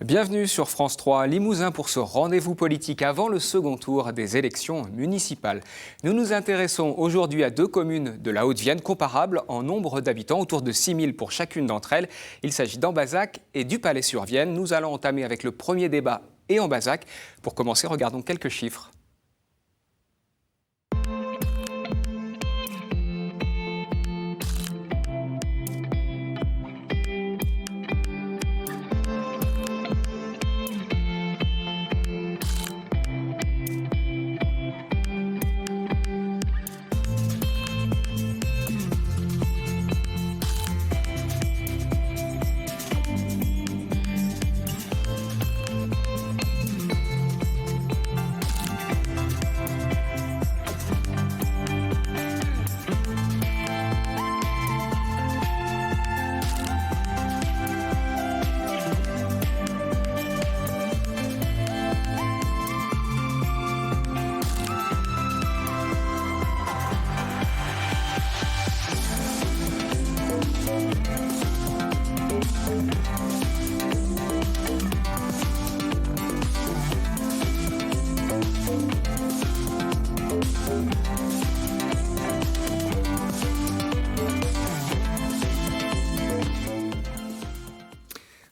Bienvenue sur France 3 Limousin pour ce rendez-vous politique avant le second tour des élections municipales. Nous nous intéressons aujourd'hui à deux communes de la Haute-Vienne comparables en nombre d'habitants, autour de 6 000 pour chacune d'entre elles. Il s'agit d'Ambazac et du Palais-sur-Vienne. Nous allons entamer avec le premier débat et Ambazac. Pour commencer, regardons quelques chiffres.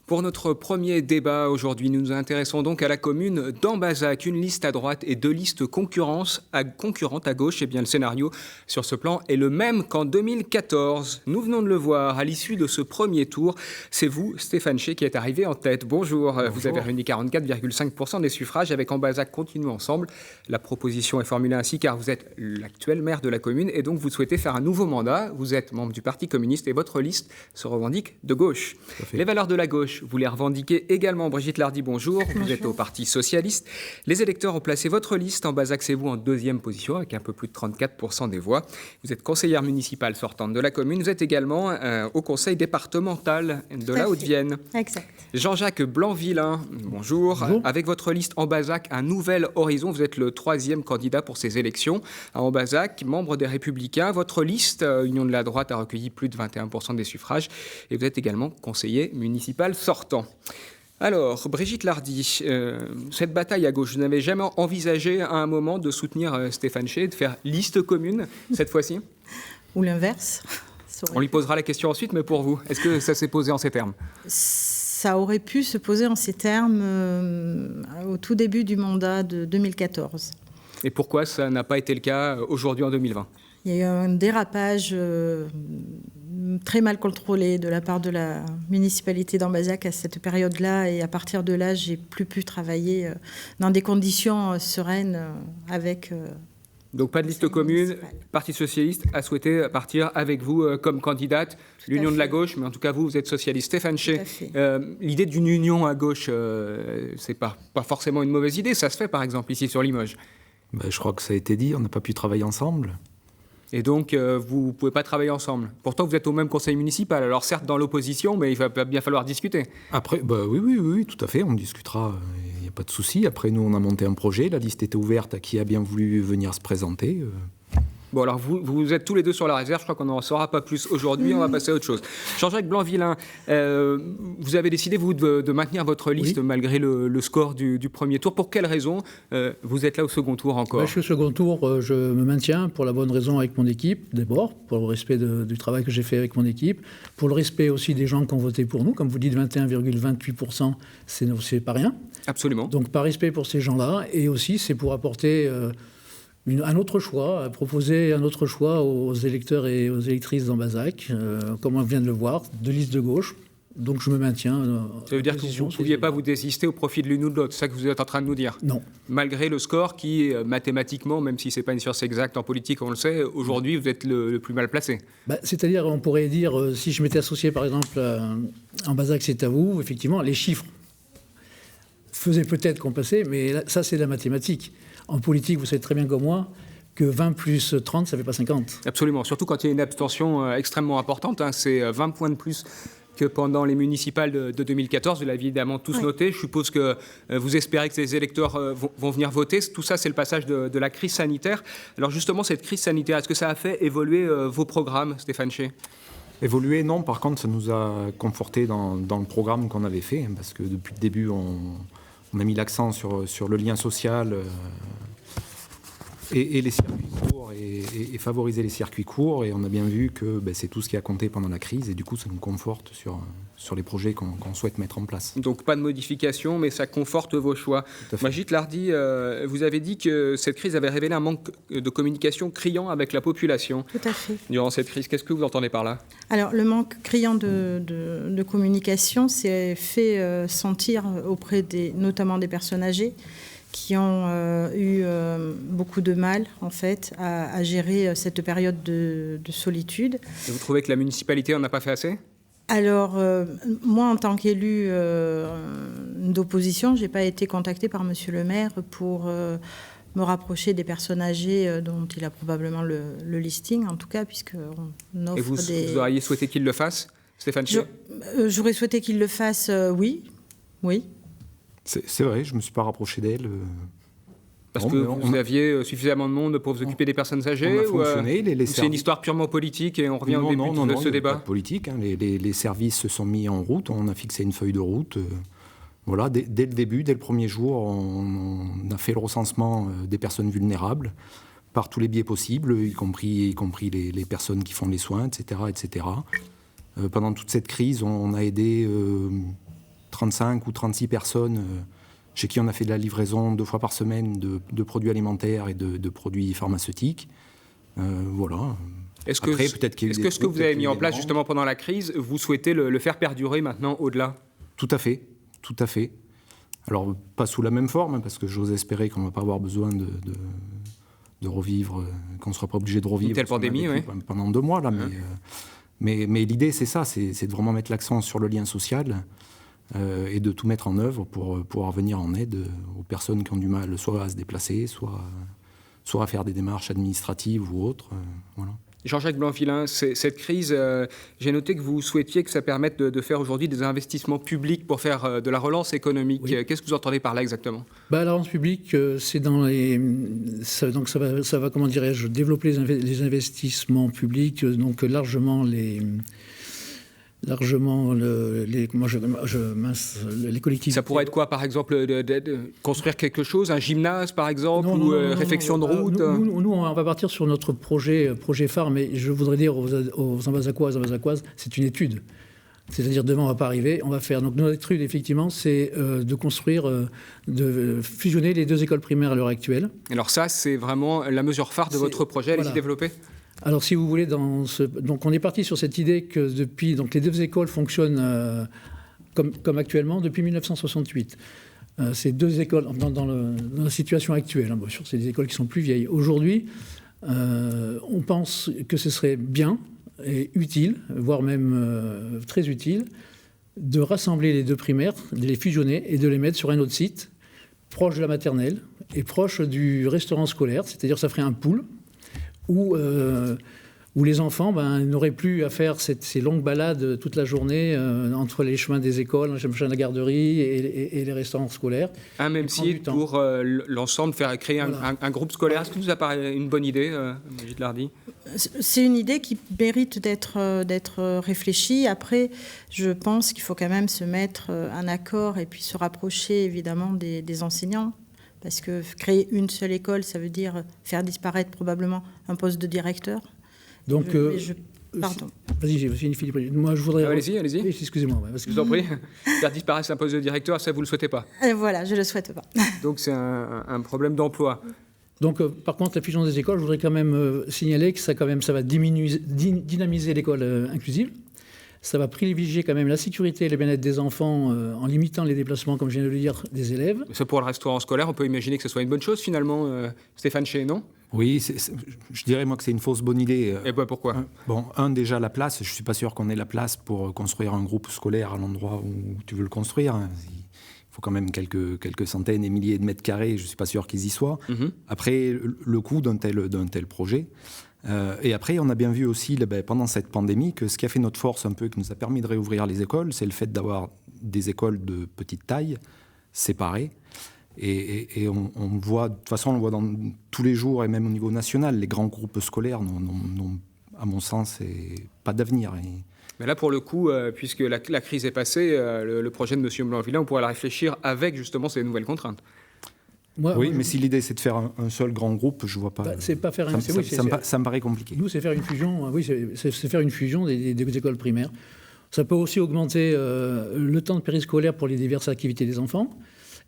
Pour notre premier débat aujourd'hui, nous nous intéressons donc à la commune d'Ambazac. Une liste à droite et deux listes concurrentes à gauche. Eh bien, le scénario sur ce plan est le même qu'en 2014. Nous venons de le voir à l'issue de ce premier tour. C'est vous, Stéphane Chez, qui êtes arrivé en tête. Bonjour. Bonjour. Vous avez réuni 44,5% des suffrages avec Ambazac Continuons Ensemble. La proposition est formulée ainsi car vous êtes l'actuel maire de la commune et donc vous souhaitez faire un nouveau mandat. Vous êtes membre du Parti communiste et votre liste se revendique de gauche. Les valeurs de la gauche, vous les revendiquez également. Brigitte Lardy, bonjour. Vous êtes au Parti socialiste. Les électeurs ont placé votre liste. Ambazac, c'est vous en deuxième position avec un peu plus de 34% des voix. Vous êtes conseillère municipale sortante de la commune. Vous êtes également au conseil départemental de la Haute-Vienne. Exact. Jean-Jacques Blanc-Villain, bonjour. Avec votre liste Ambazac, un nouvel horizon. Vous êtes le troisième candidat pour ces élections à Ambazac, membre des Républicains. Votre liste, Union de la droite, a recueilli plus de 21% des suffrages. Et vous êtes également conseiller municipal sortant. Alors, Brigitte Lardy, cette bataille à gauche, vous n'avez jamais envisagé à un moment de soutenir Stéphane Chez, de faire liste commune cette fois-ci ? Ou l'inverse. On lui posera la question ensuite, mais pour vous, est-ce que ça s'est posé en ces termes ? Ça aurait pu se poser en ces termes au tout début du mandat de 2014. Et pourquoi ça n'a pas été le cas aujourd'hui en 2020 ? Il y a eu un dérapage très mal contrôlé de la part de la municipalité d'Ambazac à cette période-là. Et à partir de là, j'ai plus pu travailler dans des conditions sereines avec... Donc pas de liste commune, Parti socialiste a souhaité partir avec vous comme candidate, l'union de la gauche, mais en tout cas vous êtes socialiste. Stéphane Chez, l'idée d'une union à gauche, c'est pas forcément une mauvaise idée, ça se fait par exemple ici sur Limoges. Je crois que ça a été dit, on n'a pas pu travailler ensemble. Et donc, vous ne pouvez pas travailler ensemble. Pourtant, vous êtes au même conseil municipal. Alors, certes, dans l'opposition, mais il va bien falloir discuter. Après, oui, tout à fait, on discutera. Il n'y a pas de souci. Après, nous, on a monté un projet. La liste était ouverte à qui a bien voulu venir se présenter. Bon, alors, vous êtes tous les deux sur la réserve. Je crois qu'on n'en saura pas plus aujourd'hui. On va passer à autre chose. Jean-Jacques Blanc-Villain, vous avez décidé, vous, de maintenir votre liste malgré le score du premier tour. Pour quelle raison vous êtes là au second tour encore ? Je suis au second tour, je me maintiens pour la bonne raison avec mon équipe, d'abord, pour le respect du travail que j'ai fait avec mon équipe, pour le respect aussi des gens qui ont voté pour nous. Comme vous dites, 21,28%, c'est pas rien. Absolument. Donc, par respect pour ces gens-là, et aussi, c'est pour apporter... un autre choix, proposer un autre choix aux électeurs et aux électrices d'Ambazac, comme on vient de le voir, de liste de gauche. Donc je me maintiens. Ça veut dire que vous ne pouviez pas vous désister au profit de l'une ou de l'autre, c'est ça que vous êtes en train de nous dire ? Non. Malgré le score qui, mathématiquement, même si ce n'est pas une science exacte en politique, on le sait, aujourd'hui vous êtes le plus mal placé. C'est-à-dire, on pourrait dire, si je m'étais associé par exemple Ambazac, c'est à vous, effectivement, les chiffres faisaient peut-être qu'on passait, mais là, ça c'est de la mathématique. En politique, vous savez très bien comme moi que 20 plus 30, ça ne fait pas 50. Absolument, surtout quand il y a une abstention extrêmement importante. C'est 20 points de plus que pendant les municipales de 2014, vous l'aviez évidemment tous noté. Je suppose que vous espérez que ces électeurs vont venir voter. Tout ça, c'est le passage de la crise sanitaire. Alors justement, cette crise sanitaire, est-ce que ça a fait évoluer vos programmes, Stéphane Chez ? Évoluer, non. Par contre, ça nous a conforté dans le programme qu'on avait fait, parce que depuis le début, on a mis l'accent sur le lien social et les circuits courts, et favoriser les circuits courts. Et on a bien vu que c'est tout ce qui a compté pendant la crise, et du coup, ça nous conforte sur les projets qu'on souhaite mettre en place. Donc pas de modification, mais ça conforte vos choix. Majid Lardi, vous avez dit que cette crise avait révélé un manque de communication criant avec la population. Tout à fait. Durant cette crise, qu'est-ce que vous entendez par là ? Alors, le manque criant de communication s'est fait sentir auprès notamment des personnes âgées qui ont eu beaucoup de mal, en fait, à gérer cette période de solitude. Et vous trouvez que la municipalité n'en a pas fait assez ? Alors, moi, en tant qu'élue d'opposition, je n'ai pas été contactée par monsieur le maire pour me rapprocher des personnes âgées dont il a probablement le listing, en tout cas, puisqu'on offre vous auriez souhaité qu'il le fasse, Stéphane Chez ? J'aurais souhaité qu'il le fasse, oui. C'est vrai, je ne me suis pas rapproché d'elle. Parce que vous aviez suffisamment de monde pour vous occuper des personnes âgées ? On a fonctionné. C'est une histoire purement politique et on revient au début de ce débat ? Pas de politique. Les services se sont mis en route. On a fixé une feuille de route. Voilà, dès le début, dès le premier jour, on a fait le recensement des personnes vulnérables par tous les biais possibles, y compris les personnes qui font les soins, etc. etc. Pendant toute cette crise, on a aidé 35 ou 36 personnes chez qui on a fait de la livraison 2 fois par semaine de produits alimentaires et de produits pharmaceutiques. Voilà. Est-ce que ce que vous avez mis en place justement pendant la crise, vous souhaitez le faire perdurer maintenant au-delà ? Tout à fait. Alors, pas sous la même forme, parce que j'ose espérer qu'on ne va pas avoir besoin de revivre, qu'on ne sera pas obligé de revivre une telle pandémie, pendant 2 mois. Là, mais l'idée, c'est ça, c'est de vraiment mettre l'accent sur le lien social et de tout mettre en œuvre pour pouvoir venir en aide aux personnes qui ont du mal soit à se déplacer, soit à faire des démarches administratives ou autres. Voilà. Jean-Jacques Blanc-Villain, cette crise, j'ai noté que vous souhaitiez que ça permette de faire aujourd'hui des investissements publics pour faire de la relance économique. Oui. Qu'est-ce que vous entendez par là exactement ? La relance publique, c'est dans les... Donc ça va comment dirais-je, développer les investissements publics, donc largement les collectivités. Ça pourrait être quoi, par exemple, de construire quelque chose, un gymnase, par exemple, ou réfection de route Nous, on va partir sur notre projet phare, mais je voudrais dire aux Ambazacoises, c'est une étude. C'est-à-dire, demain, on ne va pas arriver, on va faire... Donc, notre étude, effectivement, c'est de construire, de fusionner les 2 écoles primaires à l'heure actuelle. Alors ça, c'est vraiment la mesure phare de votre projet, allez-y développer. Alors, si vous voulez, donc on est parti sur cette idée que depuis, donc les 2 écoles fonctionnent comme actuellement depuis 1968. Ces 2 écoles, dans la situation actuelle, bien sûr, c'est des écoles qui sont plus vieilles. Aujourd'hui, on pense que ce serait bien et utile, voire même très utile, de rassembler les 2 primaires, de les fusionner et de les mettre sur un autre site, proche de la maternelle et proche du restaurant scolaire, c'est-à-dire ça ferait un pool où les enfants n'auraient plus à faire ces longues balades toute la journée entre les chemins des écoles, les chemins de la garderie et les restaurants scolaires. Un même site pour l'ensemble, créer un groupe scolaire. Est-ce que vous apparaît une bonne idée, Majid Lardi ? C'est une idée qui mérite d'être réfléchie. Après, je pense qu'il faut quand même se mettre un accord et puis se rapprocher évidemment des enseignants. Parce que créer une seule école, ça veut dire faire disparaître probablement un poste de directeur. Donc, pardon. Vas-y, j'ai fini, Philippe. Moi, je voudrais... Allez-y. Excusez-moi. Je vous en prie. Faire disparaître un poste de directeur, ça, vous ne le souhaitez pas ? Voilà, je ne le souhaite pas. Donc, c'est un problème d'emploi. Donc, par contre, la fusion des écoles, je voudrais quand même signaler que ça va dynamiser l'école inclusive. Ça va privilégier quand même la sécurité et le bien-être des enfants en limitant les déplacements, comme je viens de le dire, des élèves. Ça, pour le restaurant scolaire, on peut imaginer que ce soit une bonne chose, finalement, Stéphane Chez, non ? Oui, je dirais moi que c'est une fausse bonne idée. Et pourquoi ? Déjà la place, je ne suis pas sûr qu'on ait la place pour construire un groupe scolaire à l'endroit où tu veux le construire. Il faut quand même quelques centaines et milliers de mètres carrés, je ne suis pas sûr qu'ils y soient. Après, le coût d'un tel projet, Et après, on a bien vu aussi, pendant cette pandémie, que ce qui a fait notre force un peu, qui nous a permis de réouvrir les écoles, c'est le fait d'avoir des écoles de petite taille, séparées. Et on voit, de toute façon, on le voit dans tous les jours, et même au niveau national, les grands groupes scolaires n'ont à mon sens, pas d'avenir. Mais là, pour le coup, puisque la crise est passée, le projet de M. Blanc-Villain, on pourrait le réfléchir avec justement ces nouvelles contraintes. Mais si l'idée c'est de faire un seul grand groupe, je vois pas. C'est pas faire ça me paraît compliqué. Nous, c'est faire une fusion. Oui, c'est faire une fusion des écoles primaires. Ça peut aussi augmenter le temps de périscolaire pour les diverses activités des enfants.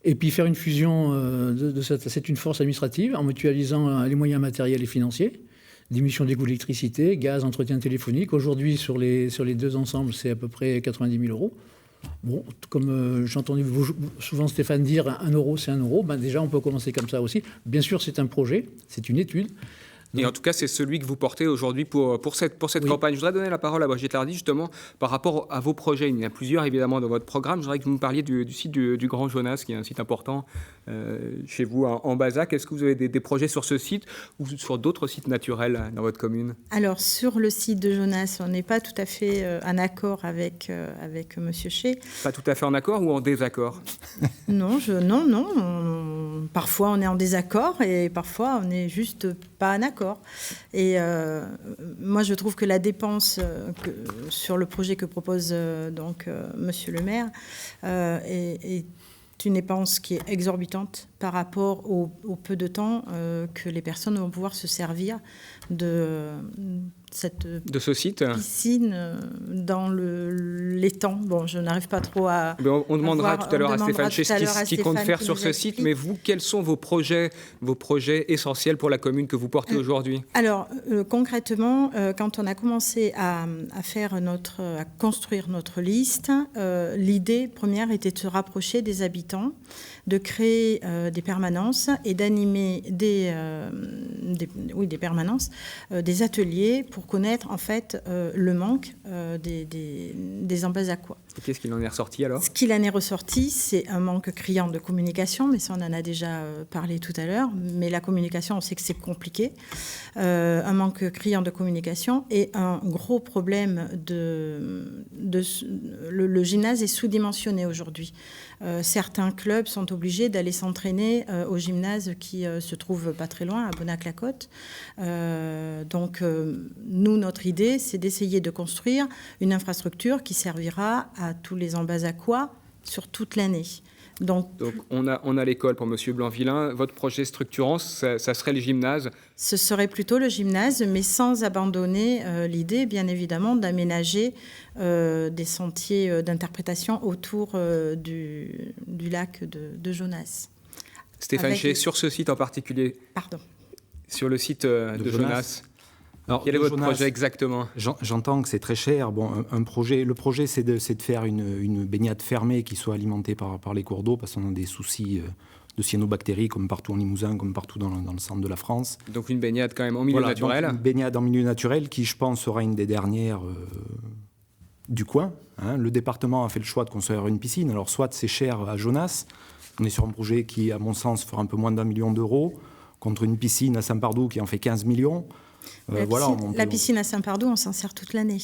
Et puis faire une fusion c'est une force administrative en mutualisant les moyens matériels et financiers. Diminution des coûts d'électricité, gaz, entretien téléphonique. Aujourd'hui, sur les deux ensembles, c'est à peu près 90 000 euros. Bon, comme j'ai entendu souvent Stéphane dire, 1 euro, c'est 1 euro. Déjà, on peut commencer comme ça aussi. Bien sûr, c'est un projet, c'est une étude. Et en tout cas, c'est celui que vous portez aujourd'hui pour cette campagne. Je voudrais donner la parole à Brigitte Lardy, justement, par rapport à vos projets. Il y en a plusieurs, évidemment, dans votre programme. Je voudrais que vous me parliez du site du Grand Jonas, qui est un site important chez vous, en Bazac. Est-ce que vous avez des projets sur ce site ou sur d'autres sites naturels dans votre commune? Alors, sur le site de Jonas, on n'est pas tout à fait en accord avec M. Chez. Pas tout à fait en accord ou en désaccord? Non. Parfois, on est en désaccord et parfois, on n'est juste pas en accord. Et moi, je trouve que la dépense sur le projet que propose Monsieur le maire est une dépense qui est exorbitante par rapport au peu de temps que les personnes vont pouvoir se servir de ce site piscine dans l'étang. Bon, je n'arrive pas trop à... On demandera tout à l'heure à Stéphane Chez ce qu'il compte faire sur ce site. Mais vous, quels sont vos projets essentiels pour la commune que vous portez aujourd'hui? Alors, concrètement, quand on a commencé à construire notre liste, l'idée première était de se rapprocher des habitants, de créer des permanences et d'animer des permanences, des ateliers pour connaître en fait le manque des Ambazacois. Et qu'est-ce qu'il en est ressorti alors? Ce qu'il en est ressorti, c'est un manque criant de communication, mais ça on en a déjà parlé tout à l'heure, mais la communication, on sait que c'est compliqué. Un manque criant de communication et un gros problème le gymnase est sous-dimensionné aujourd'hui. Certains clubs sont obligés d'aller s'entraîner au gymnase qui se trouve pas très loin, à Bonac-la-Côte. Nous, notre idée, c'est d'essayer de construire une infrastructure qui servira à tous les Ambazacois sur toute l'année. Donc on a l'école pour M. Blanc-Villain. Votre projet structurant, ça serait le gymnase? Ce serait plutôt le gymnase, mais sans abandonner l'idée, bien évidemment, d'aménager des sentiers d'interprétation autour du lac de Jonas. Stéphane Chez, sur ce site en particulier? Pardon. Sur le site de Jonas. Alors, quel est votre projet exactement? J'entends que c'est très cher. Bon, le projet, c'est de faire une baignade fermée qui soit alimentée par les cours d'eau, parce qu'on a des soucis de cyanobactéries, comme partout en Limousin, comme partout dans le centre de la France. Donc une baignade quand même en milieu naturel. Donc une baignade en milieu naturel qui, je pense, sera une des dernières du coin. Le département a fait le choix de construire une piscine. Alors, soit c'est cher à Jonas. On est sur un projet qui, à mon sens, fera un peu moins d'1 million d'euros, contre une piscine à Saint-Pardoux qui en fait 15 millions. La piscine à Saint-Pardoux, on s'en sert toute l'année.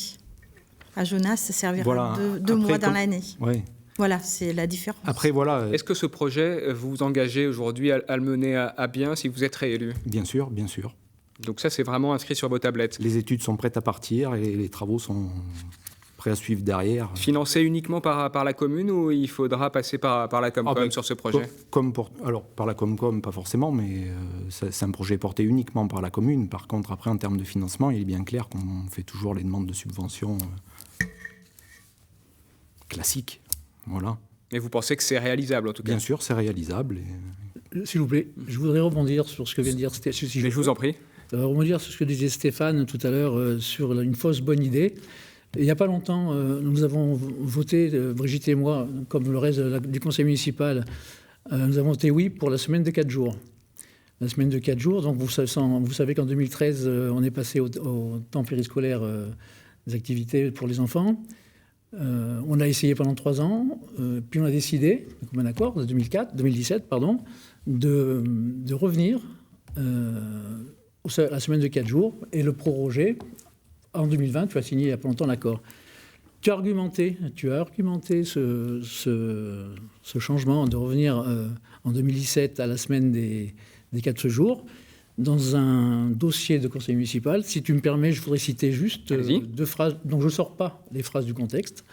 À Jonas, ça servira deux mois dans l'année. Oui. Voilà, c'est la différence. Après, Est-ce que ce projet, vous vous engagez aujourd'hui à le mener à bien si vous êtes réélu? Bien sûr, bien sûr. Donc ça, c'est vraiment inscrit sur vos tablettes? Les études sont prêtes à partir et les travaux sont prêts à suivre derrière. Financé uniquement par la commune ou il faudra passer par la Comcom sur ce projet? Alors, par la Comcom, pas forcément, mais c'est un projet porté uniquement par la commune. Par contre, après, en termes de financement, il est bien clair qu'on fait toujours les demandes de subventions classiques. Voilà. Et vous pensez que c'est réalisable, en tout cas? Bien sûr, c'est réalisable. S'il vous plaît, je voudrais rebondir sur ce que vient de dire Stéphane. Mais je vous en prie. Rebondir sur ce que disait Stéphane tout à l'heure sur une fausse bonne idée. Il n'y a pas longtemps, nous avons voté, Brigitte et moi, comme le reste du conseil municipal, nous avons voté oui pour la semaine de 4 jours. La semaine de 4 jours, donc vous savez qu'en 2013, on est passé au temps périscolaire des activités pour les enfants. On a essayé pendant 3 ans, puis on a décidé, comme un accord de 2017, de revenir la semaine de 4 jours et le proroger. En 2020, tu as signé il n'y a pas longtemps l'accord. Tu as argumenté ce changement de revenir en 2017 à la semaine des 4 jours dans un dossier de conseil municipal. Si tu me permets, je voudrais citer juste 2 phrases. Donc je ne sors pas les phrases du contexte.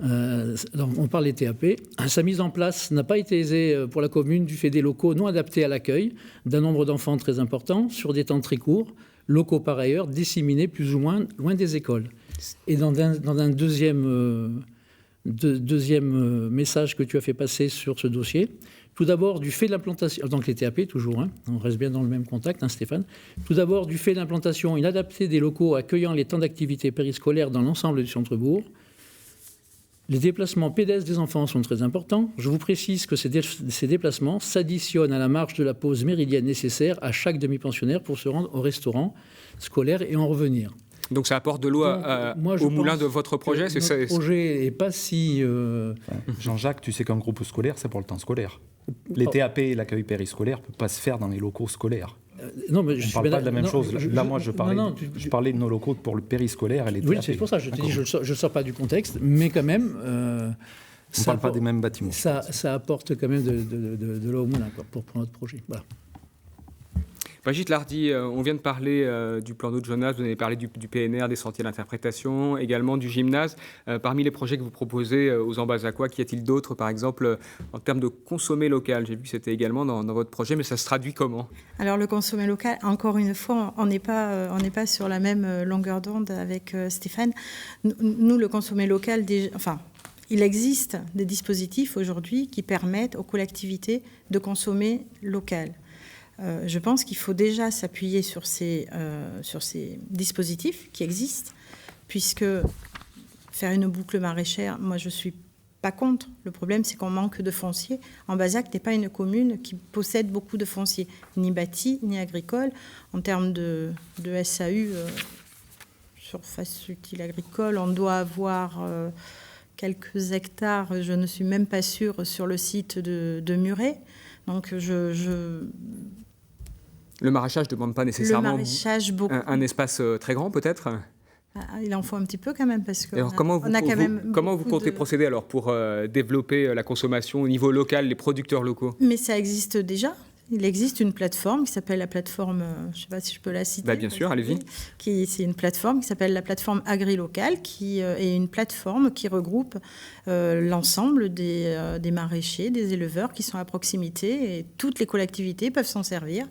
Donc on parle des TAP. Sa mise en place n'a pas été aisée pour la commune du fait des locaux non adaptés à l'accueil d'un nombre d'enfants très important sur des temps très courts, locaux par ailleurs disséminés plus ou moins loin des écoles. Et dans un deuxième message que tu as fait passer sur ce dossier, tout d'abord du fait de l'implantation, donc les TAP toujours, on reste bien dans le même contact, Stéphane, tout d'abord du fait de l'implantation inadaptée des locaux accueillant les temps d'activité périscolaire dans l'ensemble du centre-bourg. Les déplacements pédestres des enfants sont très importants. Je vous précise que ces déplacements s'additionnent à la marge de la pause méridienne nécessaire à chaque demi-pensionnaire pour se rendre au restaurant scolaire et en revenir. Donc ça apporte de l'eau au moulin de votre projet. Notre projet n'est pas si... Jean-Jacques, tu sais qu'un groupe scolaire, c'est pour le temps scolaire. Les TAP et l'accueil périscolaire ne peuvent pas se faire dans les locaux scolaires. Non, mais on ne parle pas de la même chose. Là, moi, je parlais de nos locaux pour le périscolaire et les TAP. Oui, c'est pour ça que je te dis, je ne sors pas du contexte, mais quand même... on ne parle pas des mêmes bâtiments. Ça apporte quand même de l'eau au moulin pour notre projet. Voilà. Brigitte Lardy, on vient de parler du plan d'eau de Jonas, vous avez parlé du PNR, des sentiers d'interprétation, également du gymnase. Parmi les projets que vous proposez aux Ambazacois, qu'y a-t-il d'autres, par exemple, en termes de consommer local? J'ai vu que c'était également dans votre projet, mais ça se traduit comment? Alors le consommer local, encore une fois, on n'est pas sur la même longueur d'onde avec Stéphane. Nous, le consommer local, il existe des dispositifs aujourd'hui qui permettent aux collectivités de consommer local. Je pense qu'il faut déjà s'appuyer sur ces dispositifs qui existent, puisque faire une boucle maraîchère, moi je ne suis pas contre. Le problème, c'est qu'on manque de foncier. Ambazac n'est pas une commune qui possède beaucoup de foncier, ni bâti, ni agricole. En termes de SAU, surface utile agricole, on doit avoir quelques hectares, je ne suis même pas sûre, sur le site de Muret. Donc Le maraîchage ne demande pas nécessairement un espace très grand, peut-être? Il en faut un petit peu quand même, parce que comment vous comptez procéder alors pour développer la consommation au niveau local, les producteurs locaux? Mais ça existe déjà. Il existe une plateforme qui s'appelle la plateforme, je ne sais pas si je peux la citer. Bien sûr, allez-y. C'est une plateforme qui s'appelle la plateforme AgriLocal, qui est une plateforme qui regroupe l'ensemble des maraîchers, des éleveurs qui sont à proximité, et toutes les collectivités peuvent s'en servir.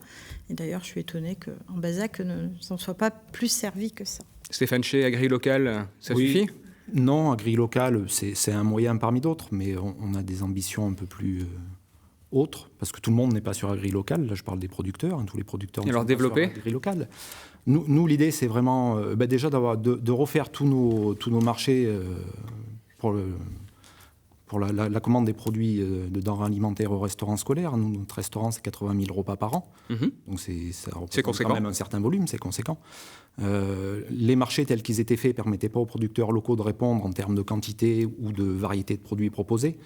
Et d'ailleurs, je suis étonnée qu'Ambazac ne s'en soit pas plus servi que ça. Stéphane Chez, AgriLocal, ça suffit? Non, AgriLocal, c'est un moyen parmi d'autres, mais on a des ambitions un peu plus... autres, parce que tout le monde n'est pas sur AgriLocal. Là, je parle des producteurs, tous les producteurs. Et alors développer AgriLocal. Nous, l'idée, c'est vraiment déjà de refaire tous nos marchés pour la commande des produits de denrées alimentaires au restaurant scolaire. Notre restaurant, c'est 80 000 repas par an. Donc ça représente quand même un certain volume, c'est conséquent. Les marchés tels qu'ils étaient faits ne permettaient pas aux producteurs locaux de répondre en termes de quantité ou de variété de produits proposés.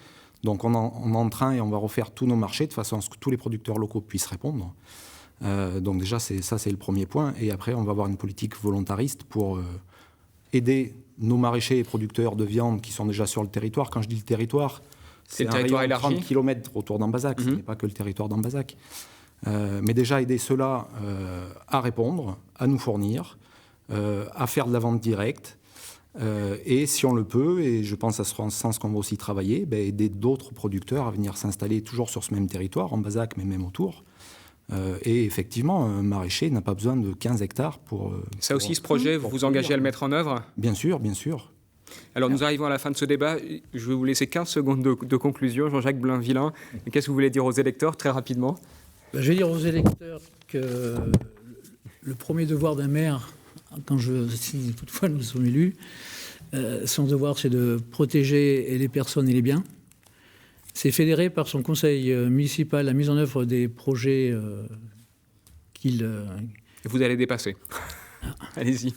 Donc on est en train et on va refaire tous nos marchés de façon à ce que tous les producteurs locaux puissent répondre. Donc déjà, c'est le premier point. Et après, on va avoir une politique volontariste pour aider nos maraîchers et producteurs de viande qui sont déjà sur le territoire. Quand je dis le territoire, c'est un rayon de 30 km autour d'Ambazac. Ce n'est pas que le territoire d'Ambazac. Mais déjà aider ceux-là à répondre, à nous fournir, à faire de la vente directe. Et si on le peut, et je pense à ce sens qu'on va aussi travailler, aider d'autres producteurs à venir s'installer toujours sur ce même territoire, Ambazac, mais même autour. Et effectivement, un maraîcher n'a pas besoin de 15 hectares pour... Ça aussi, ce projet, vous vous engagez à le mettre en œuvre? Bien sûr, bien sûr. Alors, nous arrivons à la fin de ce débat. Je vais vous laisser 15 secondes de conclusion. Jean-Jacques Blain-Villain, qu'est-ce que vous voulez dire aux électeurs, très rapidement? Je vais dire aux électeurs que le premier devoir d'un maire, si toutefois nous sommes élus, son devoir, c'est de protéger les personnes et les biens. C'est fédérer par son conseil municipal la mise en œuvre des projets Vous allez dépasser. Allez-y.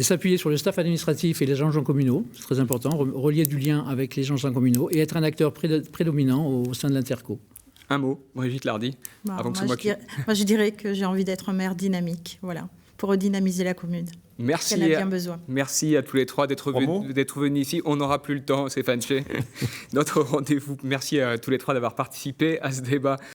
S'appuyer sur le staff administratif et les agents communaux, c'est très important, relier du lien avec les agents communaux et être un acteur prédominant au sein de l'Interco. Un mot, Brigitte Lardy, avant que c'est moi qui... Moi, je dirais que j'ai envie d'être un maire dynamique, voilà, pour redynamiser la commune. Merci, Elle a bien besoin. Merci à tous les trois d'être venus ici. On n'aura plus le temps, Stéphane Chez. Notre rendez-vous. Merci à tous les trois d'avoir participé à ce débat.